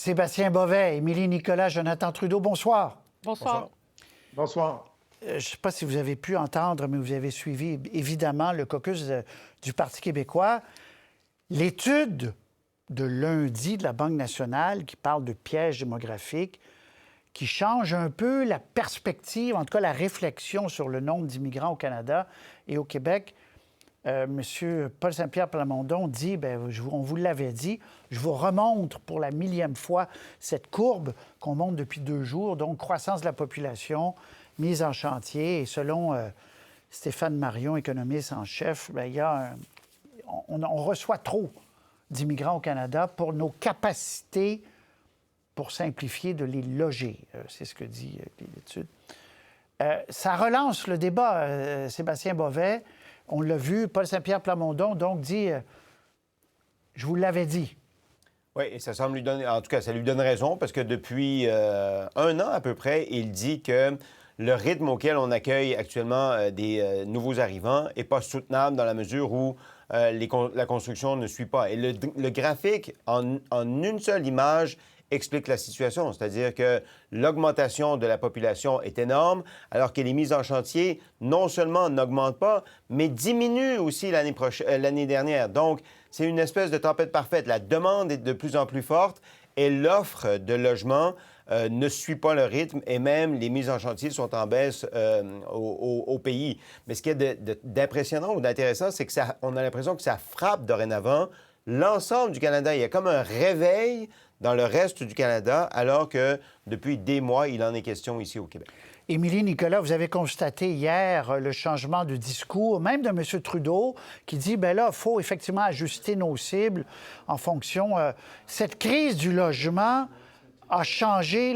Sébastien Bovet, Émilie Nicolas, Jonathan Trudeau, bonsoir. Bonsoir. Bonsoir. Je ne sais pas si vous avez pu entendre, mais vous avez suivi évidemment le caucus du Parti québécois. L'étude de lundi de la Banque nationale qui parle de piège démographique, qui change un peu la perspective, en tout cas la réflexion sur le nombre d'immigrants au Canada et au Québec. Monsieur Paul Saint-Pierre Plamondon dit, on vous l'avait dit, je vous remonte pour la millième fois cette courbe qu'on montre depuis 2 jours, donc croissance de la population, mise en chantier. Et selon Stéphane Marion, économiste en chef, on reçoit trop d'immigrants au Canada pour nos capacités, pour simplifier, de les loger. C'est ce que dit l'étude. Ça relance le débat, Sébastien Bovet. On l'a vu, Paul Saint-Pierre Plamondon, donc, dit je vous l'avais dit. Oui, et ça semble lui donner... En tout cas, ça lui donne raison, parce que depuis 1 an à peu près, il dit que le rythme auquel on accueille actuellement des nouveaux arrivants n'est pas soutenable dans la mesure où la construction ne suit pas. Et le graphique, en une seule image, explique la situation. C'est-à-dire que l'augmentation de la population est énorme, alors que les mises en chantier, non seulement n'augmentent pas, mais diminuent aussi l'année dernière. Donc, c'est une espèce de tempête parfaite. La demande est de plus en plus forte et l'offre de logement ne suit pas le rythme et même les mises en chantier sont en baisse au pays. Mais ce qui est d'impressionnant ou d'intéressant, c'est qu'on a l'impression que ça frappe dorénavant l'ensemble du Canada. Il y a comme un réveil dans le reste du Canada, alors que depuis des mois, il en est question ici au Québec. Émilie Nicolas, vous avez constaté hier le changement de discours, même de M. Trudeau, qui dit, il faut effectivement ajuster nos cibles en fonction... cette crise du logement a changé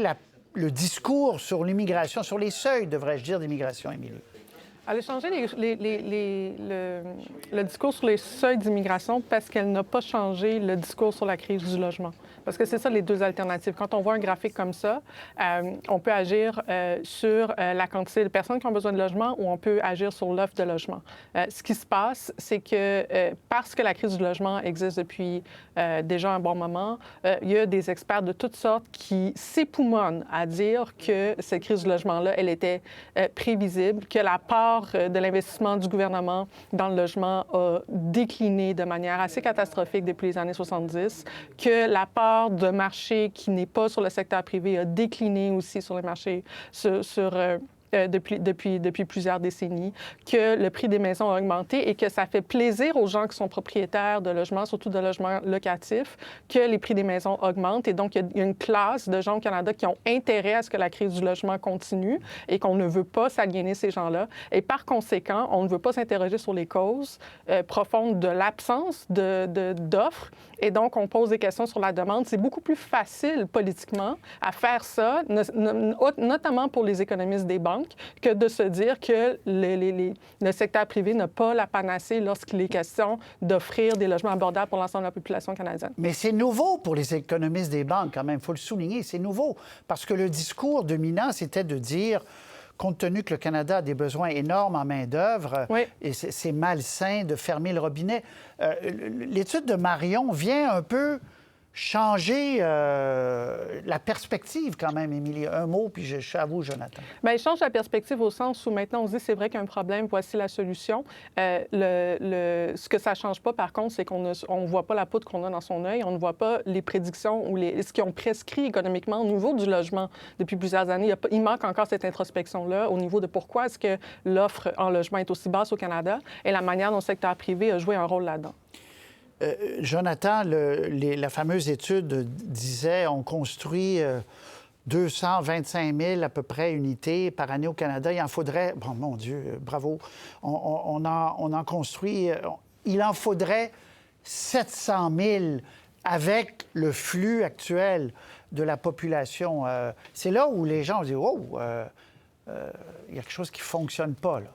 le discours sur l'immigration, sur les seuils, devrais-je dire, d'immigration, Émilie. Elle a changé le discours sur les seuils d'immigration parce qu'elle n'a pas changé le discours sur la crise du logement. Parce que c'est ça les 2 alternatives. Quand on voit un graphique comme ça, on peut agir sur la quantité de personnes qui ont besoin de logement ou on peut agir sur l'offre de logement. Ce qui se passe, c'est que parce que la crise du logement existe depuis déjà un bon moment, il y a des experts de toutes sortes qui s'époumonnent à dire que cette crise du logement-là, elle était prévisible, que la part de l'investissement du gouvernement dans le logement a décliné de manière assez catastrophique depuis les années 70, que la part de marché qui n'est pas sur le secteur privé a décliné aussi sur le marché depuis plusieurs décennies, que le prix des maisons a augmenté et que ça fait plaisir aux gens qui sont propriétaires de logements, surtout de logements locatifs, que les prix des maisons augmentent. Et donc, il y a une classe de gens au Canada qui ont intérêt à ce que la crise du logement continue et qu'on ne veut pas s'aliéner ces gens-là. Et par conséquent, on ne veut pas s'interroger sur les causes profondes de l'absence d'offres. Et donc, on pose des questions sur la demande. C'est beaucoup plus facile politiquement à faire ça, notamment pour les économistes des banques, que de se dire que le secteur privé n'a pas la panacée lorsqu'il est question d'offrir des logements abordables pour l'ensemble de la population canadienne. Mais c'est nouveau pour les économistes des banques, quand même, il faut le souligner, c'est nouveau. Parce que le discours dominant, c'était de dire, compte tenu que le Canada a des besoins énormes en main-d'œuvre, oui, et c'est malsain de fermer le robinet. L'étude de Marion vient un peu changer la perspective quand même, Émilie. Un mot, puis je suis à vous, Jonathan. Bien, il change la perspective au sens où maintenant on se dit c'est vrai qu'il y a un problème, voici la solution. Ce que ça ne change pas, par contre, c'est qu'on ne voit pas la poudre qu'on a dans son œil, on ne voit pas les prédictions ou ce qu'ils ont prescrit économiquement au niveau du logement depuis plusieurs années. Il manque encore cette introspection-là au niveau de pourquoi est-ce que l'offre en logement est aussi basse au Canada et la manière dont le secteur privé a joué un rôle là-dedans. Jonathan, la fameuse étude disait on construit 225 000 à peu près unités par année au Canada. Il en faudrait, bon, mon Dieu, bravo, on en construit, il en faudrait 700 000 avec le flux actuel de la population. C'est là où les gens disent oh, il y a quelque chose qui ne fonctionne pas, là.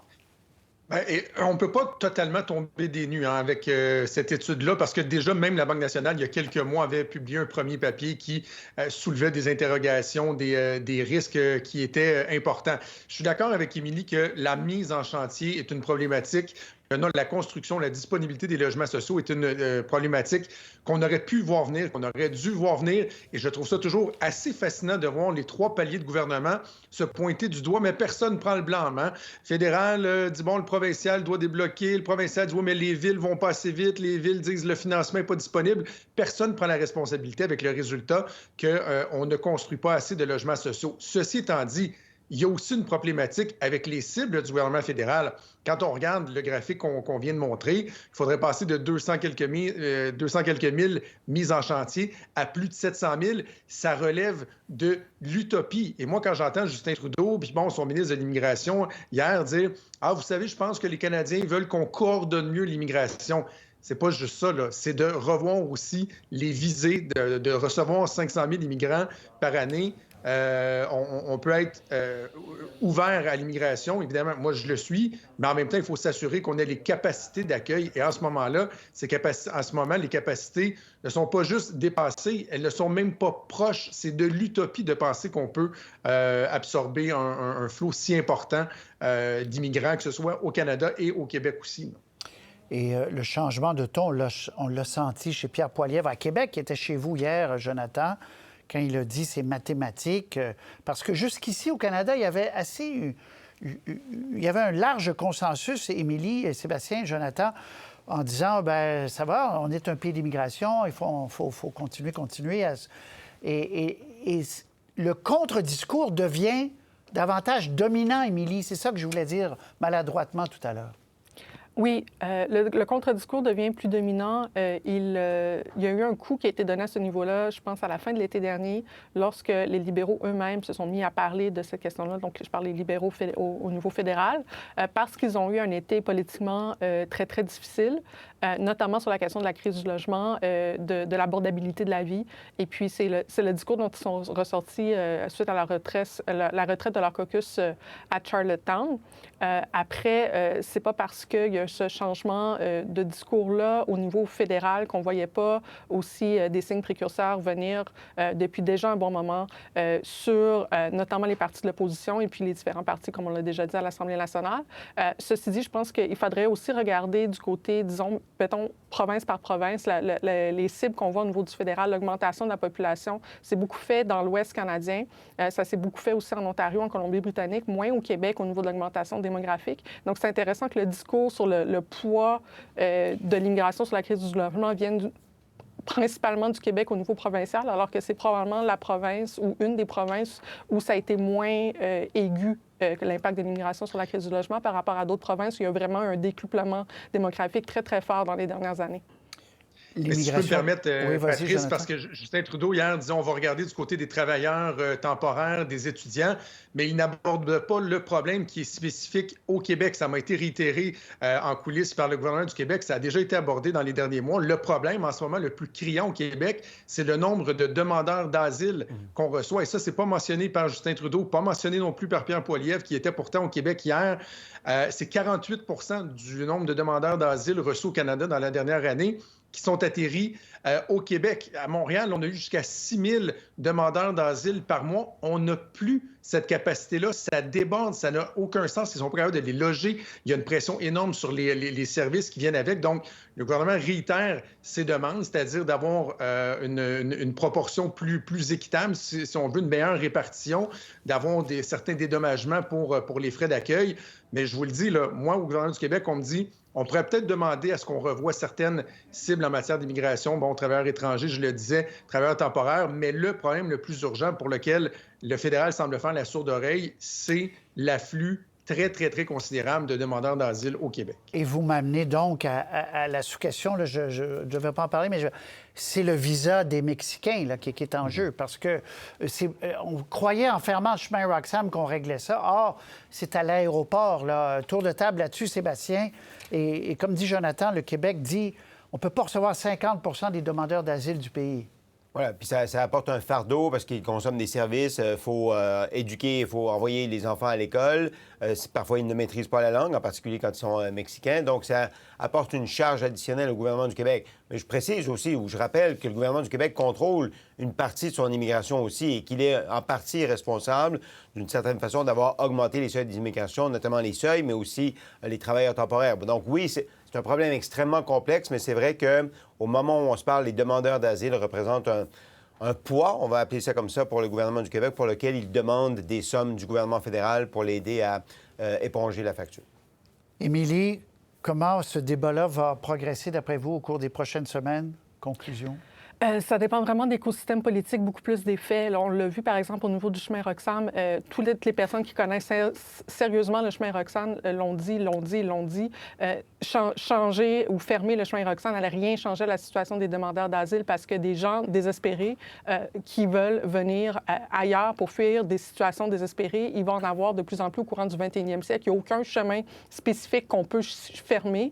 Et on ne peut pas totalement tomber des nues avec cette étude-là, parce que déjà, même la Banque nationale, il y a quelques mois, avait publié un premier papier qui soulevait des interrogations, des risques qui étaient importants. Je suis d'accord avec Émilie que la mise en chantier est une problématique la construction, la disponibilité des logements sociaux est une problématique qu'on aurait pu voir venir, qu'on aurait dû voir venir. Et je trouve ça toujours assez fascinant de voir les 3 paliers de gouvernement se pointer du doigt, mais personne ne prend le blanc. Hein? Fédéral dit, bon, le provincial doit débloquer. Le provincial dit, oui, mais les villes vont pas assez vite. Les villes disent, le financement n'est pas disponible. Personne ne prend la responsabilité avec le résultat qu'on ne construit pas assez de logements sociaux. Ceci étant dit, il y a aussi une problématique avec les cibles du gouvernement fédéral. Quand on regarde le graphique qu'on vient de montrer, il faudrait passer de 200 quelques mille mises en chantier à plus de 700 000. Ça relève de l'utopie. Et moi, quand j'entends Justin Trudeau, puis bon, son ministre de l'Immigration, hier dire « Ah, vous savez, je pense que les Canadiens veulent qu'on coordonne mieux l'immigration ». C'est pas juste ça, là. C'est de revoir aussi les visées, de recevoir 500 000 immigrants par année. On peut être ouvert à l'immigration, évidemment, moi je le suis, mais en même temps, il faut s'assurer qu'on ait les capacités d'accueil. Et en ce moment-là, les capacités ne sont pas juste dépassées, elles ne sont même pas proches. C'est de l'utopie de penser qu'on peut absorber un flot si important d'immigrants, que ce soit au Canada et au Québec aussi. Et le changement de ton, on l'a senti chez Pierre Poilievre à Québec, qui était chez vous hier, Jonathan, quand il a dit c'est mathématique, parce que jusqu'ici, au Canada, il y avait un large consensus, Émilie et Sébastien, Jonathan, en disant, ben ça va, on est un pays d'immigration, il faut continuer. Et le contre-discours devient davantage dominant, Émilie. C'est ça que je voulais dire maladroitement tout à l'heure. Oui, le contre-discours devient plus dominant. Il y a eu un coup qui a été donné à ce niveau-là, je pense, à la fin de l'été dernier, lorsque les libéraux eux-mêmes se sont mis à parler de cette question-là. Donc, je parle des libéraux au niveau fédéral, parce qu'ils ont eu un été politiquement très, très difficile, notamment sur la question de la crise du logement, de l'abordabilité de la vie. Et puis, c'est le discours dont ils sont ressortis suite à la retraite de leur caucus à Charlottetown. Après, c'est pas parce qu'il y a ce changement de discours-là au niveau fédéral qu'on ne voyait pas aussi des signes précurseurs venir depuis déjà un bon moment sur notamment les partis de l'opposition et puis les différents partis, comme on l'a déjà dit, à l'Assemblée nationale. Ceci dit, je pense qu'il faudrait aussi regarder du côté, disons, mettons, province par province, les cibles qu'on voit au niveau du fédéral, l'augmentation de la population. C'est beaucoup fait dans l'Ouest canadien. Ça s'est beaucoup fait aussi en Ontario, en Colombie-Britannique, moins au Québec au niveau de l'augmentation démographique. Donc, c'est intéressant que le discours sur le poids de l'immigration sur la crise du logement vienne principalement du Québec au niveau provincial, alors que c'est probablement la province ou une des provinces où ça a été moins aigu que l'impact de l'immigration sur la crise du logement par rapport à d'autres provinces où il y a vraiment un décuplement démographique très, très fort dans les dernières années. Si je peux me permettre, oui, Patrice, Jonathan. Parce que Justin Trudeau, hier, disait on va regarder du côté des travailleurs temporaires, des étudiants, mais il n'aborde pas le problème qui est spécifique au Québec. Ça m'a été réitéré en coulisses par le gouvernement du Québec. Ça a déjà été abordé dans les derniers mois. Le problème, en ce moment, le plus criant au Québec, c'est le nombre de demandeurs d'asile qu'on reçoit. Et ça, c'est pas mentionné par Justin Trudeau, pas mentionné non plus par Pierre Poilievre, qui était pourtant au Québec hier. C'est 48 % du nombre de demandeurs d'asile reçus au Canada dans la dernière année qui sont atterris au Québec. À Montréal, on a eu jusqu'à 6 000 demandeurs d'asile par mois. On n'a plus cette capacité-là. Ça déborde, ça n'a aucun sens. Ils sont pas capables de les loger. Il y a une pression énorme sur les services qui viennent avec. Donc, le gouvernement réitère ses demandes, c'est-à-dire d'avoir une proportion plus équitable, si on veut une meilleure répartition, d'avoir certains dédommagements pour les frais d'accueil. Mais je vous le dis, là, moi, au gouvernement du Québec, on me dit on pourrait peut-être demander à ce qu'on revoie certaines cibles en matière d'immigration. Bon, travailleurs étrangers, je le disais, travailleurs temporaires, mais le problème le plus urgent pour lequel le fédéral semble faire la sourde oreille, c'est l'afflux très, très, très considérable de demandeurs d'asile au Québec. Et vous m'amenez donc à la sous-question, là, je ne vais pas en parler, mais c'est le visa des Mexicains là, qui est en jeu, parce que on croyait en fermant le chemin Roxham qu'on réglait ça. Or, c'est à l'aéroport, là, tour de table là-dessus, Sébastien. Et comme dit Jonathan, le Québec dit on ne peut pas recevoir 50 % des demandeurs d'asile du pays. Voilà, puis ça apporte un fardeau parce qu'ils consomment des services. Il faut éduquer, il faut envoyer les enfants à l'école. Parfois, ils ne maîtrisent pas la langue, en particulier quand ils sont mexicains. Donc, ça apporte une charge additionnelle au gouvernement du Québec. Mais je précise aussi, ou je rappelle que le gouvernement du Québec contrôle une partie de son immigration aussi et qu'il est en partie responsable, d'une certaine façon, d'avoir augmenté les seuils d'immigration, notamment les seuils, mais aussi les travailleurs temporaires. Donc, oui, c'est un problème extrêmement complexe, mais c'est vrai qu'au moment où on se parle, les demandeurs d'asile représentent un poids, on va appeler ça comme ça, pour le gouvernement du Québec, pour lequel ils demandent des sommes du gouvernement fédéral pour l'aider à éponger la facture. Émilie, comment ce débat-là va progresser, d'après vous, au cours des prochaines semaines? Conclusion? Ça dépend vraiment d'écosystèmes politiques, beaucoup plus des faits. Là, on l'a vu, par exemple, au niveau du chemin Roxham. Toutes les personnes qui connaissent sérieusement le chemin Roxham l'ont dit. Changer ou fermer le chemin Roxham n'allait rien changer à la situation des demandeurs d'asile parce que des gens désespérés qui veulent venir ailleurs pour fuir des situations désespérées, ils vont en avoir de plus en plus au courant du 21e siècle. Il n'y a aucun chemin spécifique qu'on peut fermer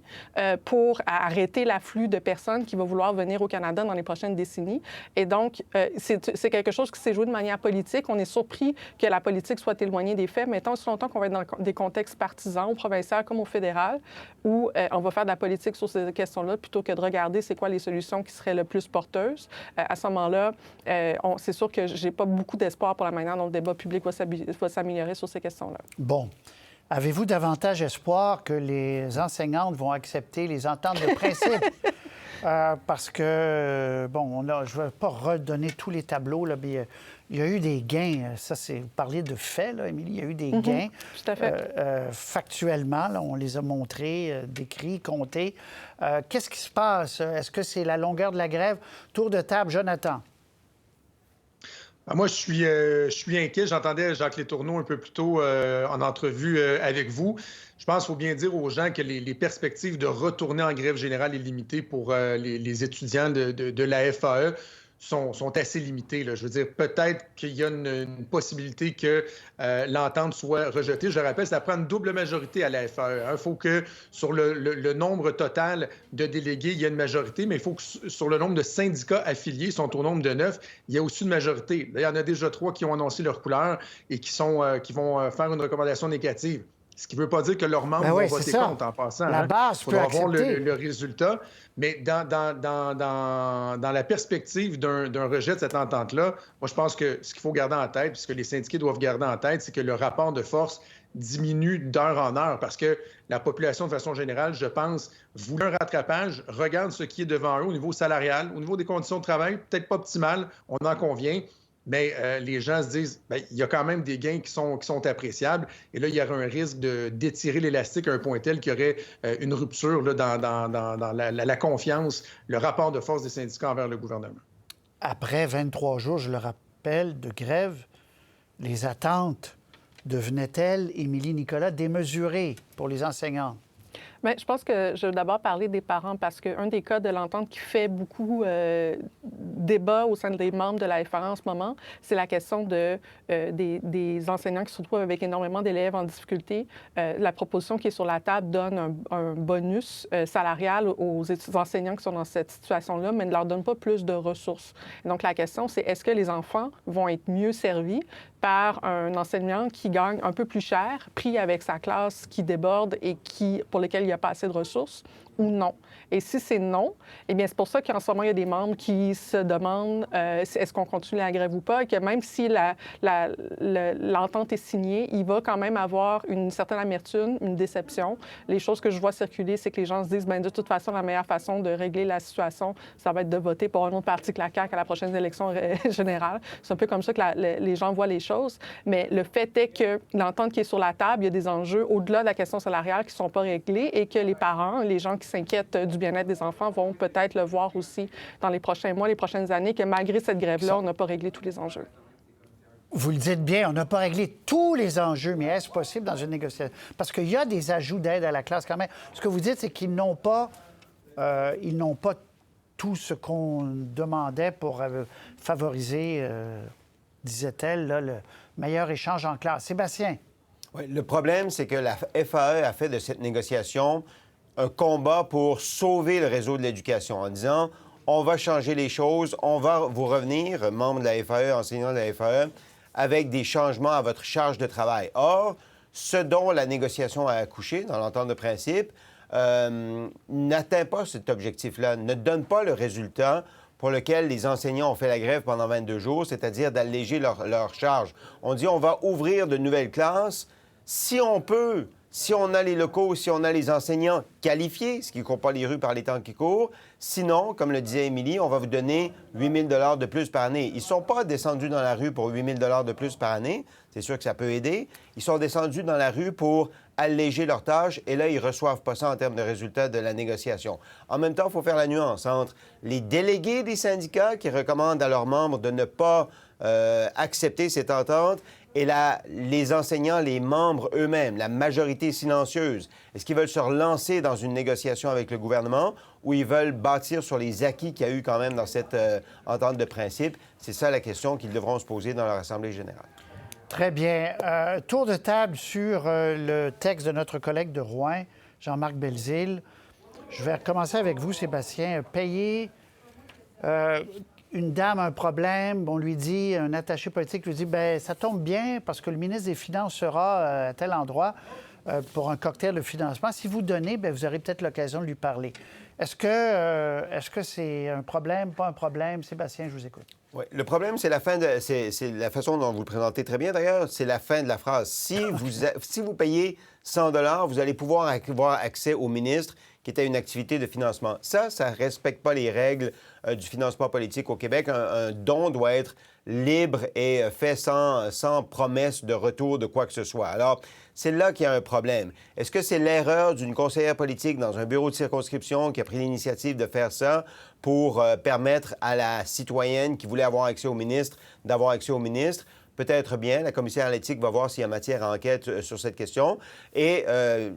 pour arrêter l'afflux de personnes qui vont vouloir venir au Canada dans les prochaines décennies. Et donc, c'est quelque chose qui s'est joué de manière politique. On est surpris que la politique soit éloignée des faits, mais tant aussi longtemps qu'on va être dans des contextes partisans, au provincial comme au fédéral, où on va faire de la politique sur ces questions-là plutôt que de regarder c'est quoi les solutions qui seraient le plus porteuses. À ce moment-là, c'est sûr que j'ai pas beaucoup d'espoir pour la manière dont le débat public va s'améliorer sur ces questions-là. Bon. Avez-vous davantage espoir que les enseignantes vont accepter les ententes de principe? Parce que, bon, je ne vais pas redonner tous les tableaux, là, mais il y a eu des gains. Ça, c'est... Vous parliez de faits, là, Émilie. Il y a eu des gains. Tout à fait. Factuellement, là, on les a montrés, décrits, comptés. Qu'est-ce qui se passe? Est-ce que c'est la longueur de la grève? Tour de table, Jonathan. Moi, je suis inquiet. J'entendais Jacques Letourneau un peu plus tôt en entrevue avec vous. Je pense qu'il faut bien dire aux gens que les perspectives de retourner en grève générale et limitée pour les étudiants de la FAE sont assez limitées. Là. Je veux dire, peut-être qu'il y a une possibilité que l'entente soit rejetée. Je rappelle, ça prend une double majorité à la FAE. Il faut que sur le nombre total de délégués, il y ait une majorité, mais il faut que sur le nombre de syndicats affiliés, sont au nombre de 9, il y a aussi une majorité. Là, il y en a déjà 3 qui ont annoncé leur couleur et qui vont faire une recommandation négative. Ce qui ne veut pas dire que leurs membres vont voter contre en passant. La base peut accepter. Il faudra voir le résultat. Mais dans la perspective d'un rejet de cette entente-là, moi, je pense que ce qu'il faut garder en tête, ce que les syndiqués doivent garder en tête, c'est que le rapport de force diminue d'heure en heure parce que la population, de façon générale, je pense, voulait un rattrapage, regarde ce qui est devant eux au niveau salarial, au niveau des conditions de travail, peut-être pas optimales, on en convient. Mais les gens se disent, bien, il y a quand même des gains qui sont appréciables. Et là, il y aurait un risque d'étirer l'élastique à un point tel qu'il y aurait une rupture là, dans la confiance, le rapport de force des syndicats envers le gouvernement. Après 23 jours, je le rappelle, de grève, les attentes devenaient-elles, Émilie Nicolas, démesurées pour les enseignants? Bien, je pense que je veux d'abord parler des parents parce qu'un des cas de l'entente qui fait beaucoup débat au sein des membres de la FAE en ce moment, c'est la question des enseignants qui se retrouvent avec énormément d'élèves en difficulté. La proposition qui est sur la table donne un bonus salarial aux enseignants qui sont dans cette situation-là, mais ne leur donne pas plus de ressources. Et donc, la question, c'est est-ce que les enfants vont être mieux servis par un enseignant qui gagne un peu plus cher, pris avec sa classe qui déborde et pour lequel il n'y a pas assez de ressources, ou non? Et si c'est non, eh bien, c'est pour ça qu'en ce moment, il y a des membres qui se demandent est-ce qu'on continue la grève ou pas, et que même si l'entente est signée, il va quand même avoir une certaine amertume, une déception. Les choses que je vois circuler, c'est que les gens se disent, bien, de toute façon, la meilleure façon de régler la situation, ça va être de voter pour un autre parti que la CAQ à la prochaine élection générale. C'est un peu comme ça que les gens voient les choses. Mais le fait est que l'entente qui est sur la table, il y a des enjeux au-delà de la question salariale qui ne sont pas réglés et que les parents, les gens qui s'inquiètent du bien-être des enfants vont peut-être le voir aussi dans les prochains mois, les prochaines années, que malgré cette grève-là, on n'a pas réglé tous les enjeux. Vous le dites bien, on n'a pas réglé tous les enjeux, mais est-ce possible dans une négociation? Parce qu'il y a des ajouts d'aide à la classe quand même. Ce que vous dites, c'est qu'ils n'ont pas tout ce qu'on demandait pour favoriser, disait-elle, là, le meilleur échange en classe. Sébastien? Oui, le problème, c'est que la FAE a fait de cette négociation un combat pour sauver le réseau de l'éducation en disant on va changer les choses, on va vous revenir, membres de la FAE, enseignants de la FAE, avec des changements à votre charge de travail. Or, ce dont la négociation a accouché dans l'entente de principe n'atteint pas cet objectif-là, ne donne pas le résultat pour lequel les enseignants ont fait la grève pendant 22 jours, c'est-à-dire d'alléger leur charge. On dit on va ouvrir de nouvelles classes si on peut, si on a les locaux, si on a les enseignants qualifiés, ce qui ne court pas les rues par les temps qui courent. Sinon, comme le disait Émilie, on va vous donner 8 000 $ de plus par année. Ils ne sont pas descendus dans la rue pour 8 000 $ de plus par année. C'est sûr que ça peut aider. Ils sont descendus dans la rue pour alléger leurs tâches et là, ils ne reçoivent pas ça en termes de résultats de la négociation. En même temps, il faut faire la nuance entre les délégués des syndicats qui recommandent à leurs membres de ne pas accepter cette entente et les enseignants, les membres eux-mêmes, la majorité silencieuse. Est-ce qu'ils veulent se relancer dans une négociation avec le gouvernement ou ils veulent bâtir sur les acquis qu'il y a eu quand même dans cette entente de principe? C'est ça la question qu'ils devront se poser dans leur Assemblée générale. Très bien. Tour de table sur le texte de notre collègue de Rouen, Jean-Marc Belzile. Je vais commencer avec vous, Sébastien. Payer une dame un problème, on lui dit, un attaché politique lui dit, bien, ça tombe bien parce que le ministre des Finances sera à tel endroit pour un cocktail de financement. Si vous donnez, bien, vous aurez peut-être l'occasion de lui parler. Est-ce que c'est un problème, pas un problème? Sébastien, je vous écoute. Oui, le problème, c'est la fin de... C'est la façon dont vous le présentez très bien, d'ailleurs, c'est la fin de la phrase. Si vous payez 100 $, vous allez pouvoir avoir accès au ministre qui était une activité de financement. Ça ne respecte pas les règles du financement politique au Québec. Un don doit être libre et fait sans promesse de retour de quoi que ce soit. Alors, c'est là qu'il y a un problème. Est-ce que c'est l'erreur d'une conseillère politique dans un bureau de circonscription qui a pris l'initiative de faire ça pour permettre à la citoyenne qui voulait avoir accès au ministre d'avoir accès au ministre? Peut-être bien. La commissaire à l'éthique va voir s'il y a matière à enquête sur cette question. Et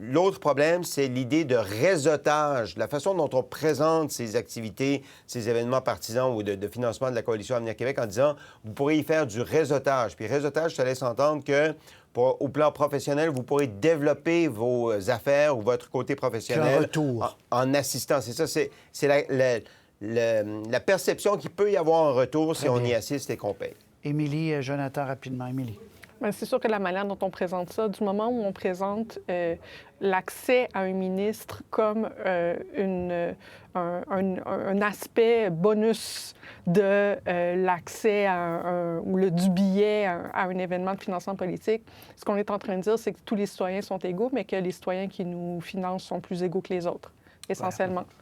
l'autre problème, c'est l'idée de réseautage, la façon dont on présente ces activités, ces événements partisans ou de financement de la Coalition Avenir Québec en disant « vous pourrez y faire du réseautage ». Puis réseautage, ça laisse entendre que au plan professionnel, vous pourrez développer vos affaires ou votre côté professionnel en assistant. C'est ça, c'est la perception qu'il peut y avoir en retour si on y assiste et qu'on paye. Émilie, Jonathan, rapidement. Émilie. Bien, c'est sûr que la manière dont on présente ça, du moment où on présente l'accès à un ministre comme un aspect bonus de l'accès ou du billet à un événement de financement politique, ce qu'on est en train de dire, c'est que tous les citoyens sont égaux, mais que les citoyens qui nous financent sont plus égaux que les autres, essentiellement. Voilà.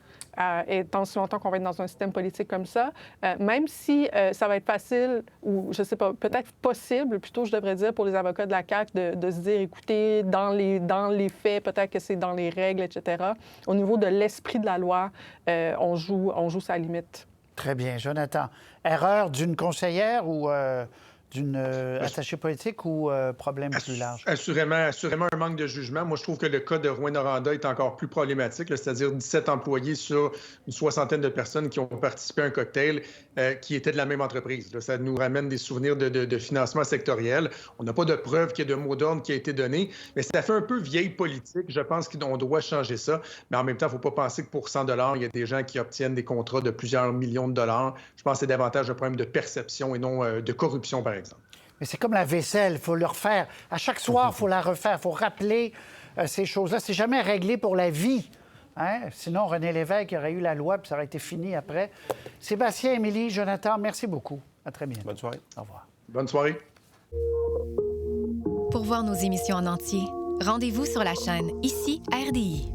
Et tant si longtemps qu'on va être dans un système politique comme ça, même si ça va être facile, ou je ne sais pas, peut-être possible, plutôt je devrais dire, pour les avocats de la CAQ de se dire, écoutez, dans les faits, peut-être que c'est dans les règles, etc. Au niveau de l'esprit de la loi, on joue sa limite. Très bien. Jonathan, erreur d'une conseillère ou d'une attachée politique ou problème plus large? Assurément un manque de jugement. Moi, je trouve que le cas de Rouyn-Noranda est encore plus problématique, c'est-à-dire 17 employés sur une soixantaine de personnes qui ont participé à un cocktail qui était de la même entreprise. Là, ça nous ramène des souvenirs de financement sectoriel. On n'a pas de preuve qu'il y ait de mot d'ordre qui a été donné, mais ça fait un peu vieille politique. Je pense qu'on doit changer ça, mais en même temps, il ne faut pas penser que pour 100 $, il y a des gens qui obtiennent des contrats de plusieurs millions de dollars. Je pense que c'est davantage un problème de perception et non de corruption, par exemple. Mais c'est comme la vaisselle, il faut le refaire. À chaque soir, il faut la refaire, il faut rappeler ces choses-là. C'est jamais réglé pour la vie. Hein? Sinon, René Lévesque aurait eu la loi, puis ça aurait été fini après. Sébastien, Émilie, Jonathan, merci beaucoup. À très bientôt. Bonne soirée. Au revoir. Bonne soirée. Pour voir nos émissions en entier, rendez-vous sur la chaîne Ici RDI.